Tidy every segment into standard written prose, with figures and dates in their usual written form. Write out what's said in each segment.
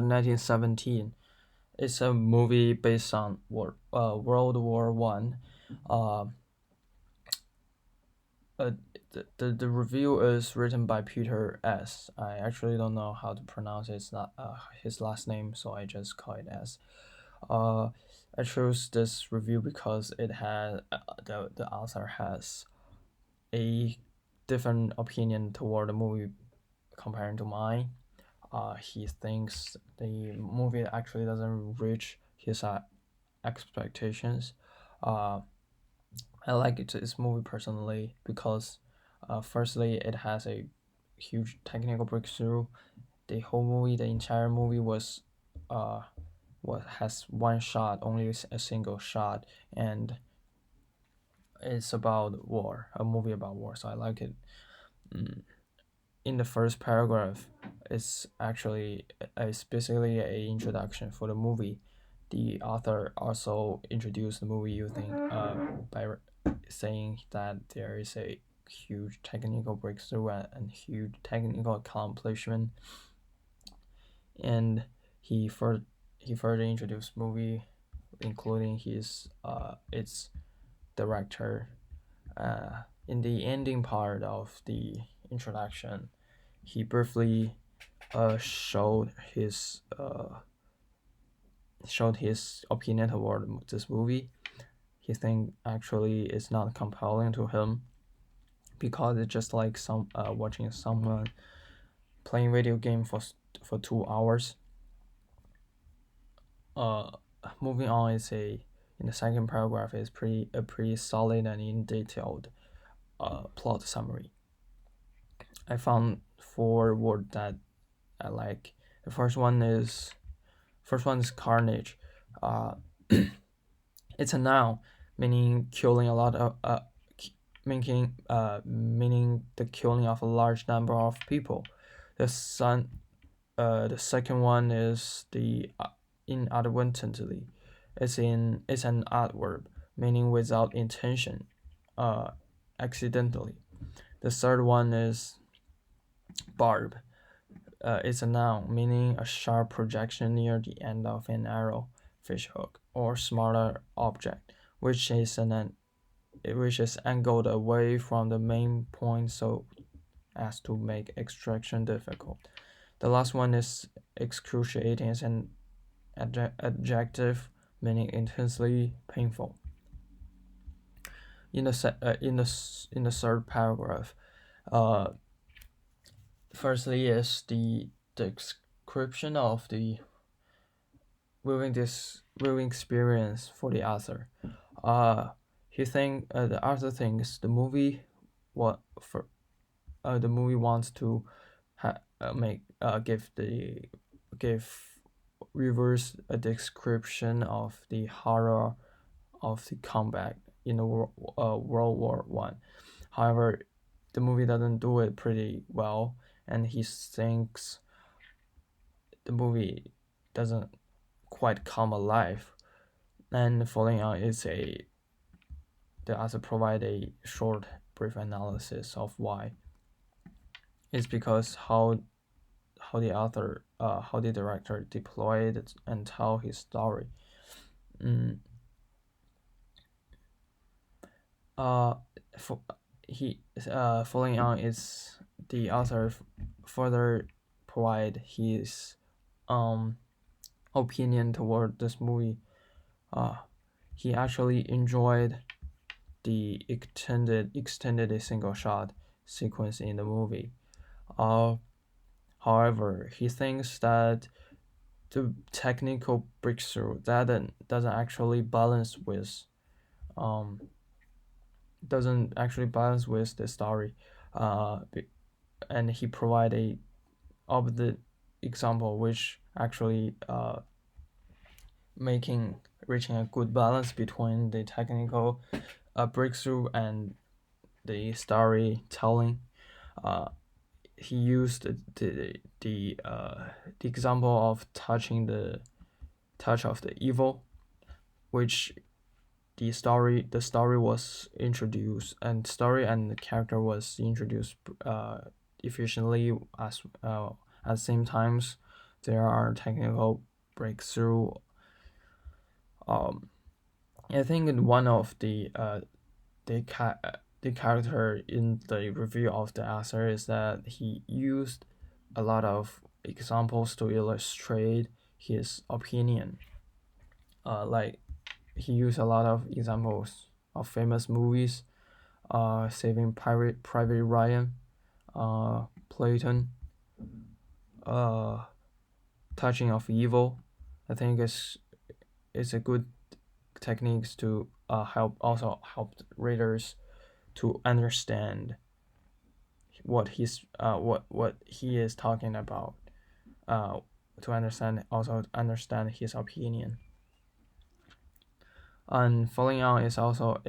1917. It's a movie based on World War One. Uh, uh, the review is written by Peter S. I actually don't know how to pronounce his last name, so I just call it S. Uh, I chose this review because it had the author has a different opinion toward the movie comparing to mine. He thinks the movie actually doesn't reach his expectations. Uh, I like this movie personally because, firstly, it has a huge technical breakthrough. The whole movie, the entire movie uh, what has one shot, only a single shot, and it's about war, a movie about war. So I like it. Mm. In the first paragraph, it's basically a introduction for the movie. The author also introduced the movie using by saying that there is a huge technical breakthrough and huge technical accomplishment, and he further introduced movie, including its director. In the ending part of the introduction, he briefly showed his opinion toward this movie. He think actually it's not compelling to him because it's just like watching someone playing video game for 2 hours. Uh, Moving on is a in the second paragraph is pretty solid and in detailed plot summary. I found four words that I like. The first one is carnage. Uh, it's a noun meaning killing a lot of meaning the killing of a large number of people. The second one is the inadvertently. It's an adverb meaning without intention, uh, accidentally. The third one is barb. It's a noun meaning a sharp projection near the end of an arrow, fishhook, or smaller object, which is angled away from the main point so as to make extraction difficult. The last one is excruciating. It's an adjective meaning intensely painful. In the third paragraph, uh, firstly is the description of the viewing experience for the author. Uh, the author thinks the movie wants to make give reverse a description of the horror of the combat in the World War One. However, the movie doesn't do it pretty well, and he thinks the movie doesn't quite come alive. And following on is the author provide a short, brief analysis of why. It's because how the director deployed and tell his story. Mm, uh, for, he Following on is the author further provide his um opinion toward this movie. Uh, he actually enjoyed the extended single shot sequence in the movie. Uh, However, he thinks that the technical breakthrough that doesn't actually balance with um doesn't actually balance with the story. Uh, and he provide a of the example which actually making reaching a good balance between the technical breakthrough and the storytelling. Uh, he used the example of touch of the evil, which the story was introduced and story and the character was introduced efficiently as at the same times there are technical breakthrough. I think one of the character in the review of the author is that he used a lot of examples to illustrate his opinion. Like he used a lot of examples of famous movies, Saving Private Ryan, Platon, uh, Touching of Evil. I think it's a good techniques to help readers to understand what he is talking about. To understand his opinion. And following on is also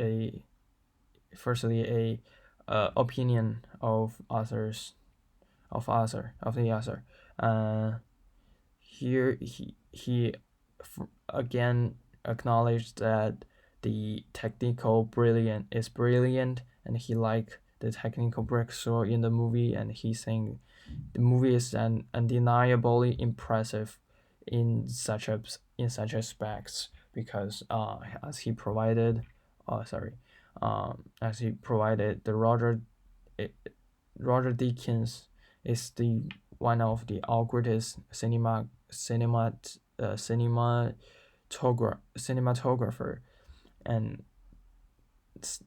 firstly a opinion of the author. Here he again acknowledged that the technical brilliant is brilliant, and he liked the technical breakthrough in the movie, and he's saying the movie is undeniably impressive in such aspects because as he provided as he provided the Roger Deakins is the one of the greatest cinematographer, and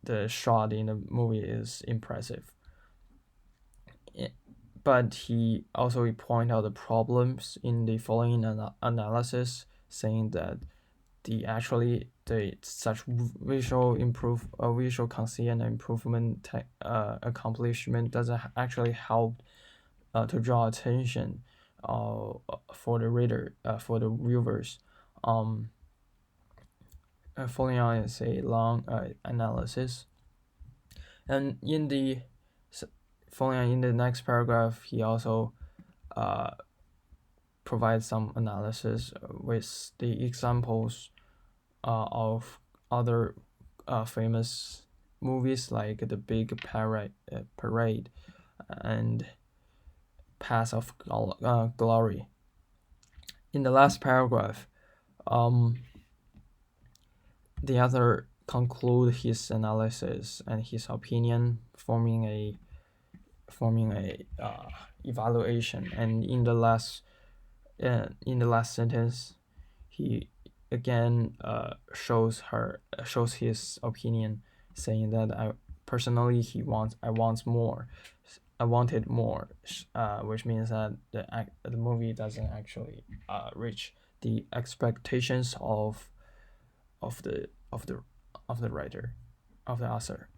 the shot in the movie is impressive. But he also point out the problems in the following analysis, saying that such visual conscience and improvement accomplishment doesn't actually help to draw attention for the reader, for the viewers. Following on is a long analysis, and following on in the next paragraph, he also provides some analysis with the examples of other famous movies like The Big Parade and Path of Glory. In the last paragraph, the author conclude his analysis and his opinion, forming a evaluation. And in the last sentence, he again shows his opinion, saying that I wanted more, which means that the movie doesn't actually reach the expectations of the writer, of the author.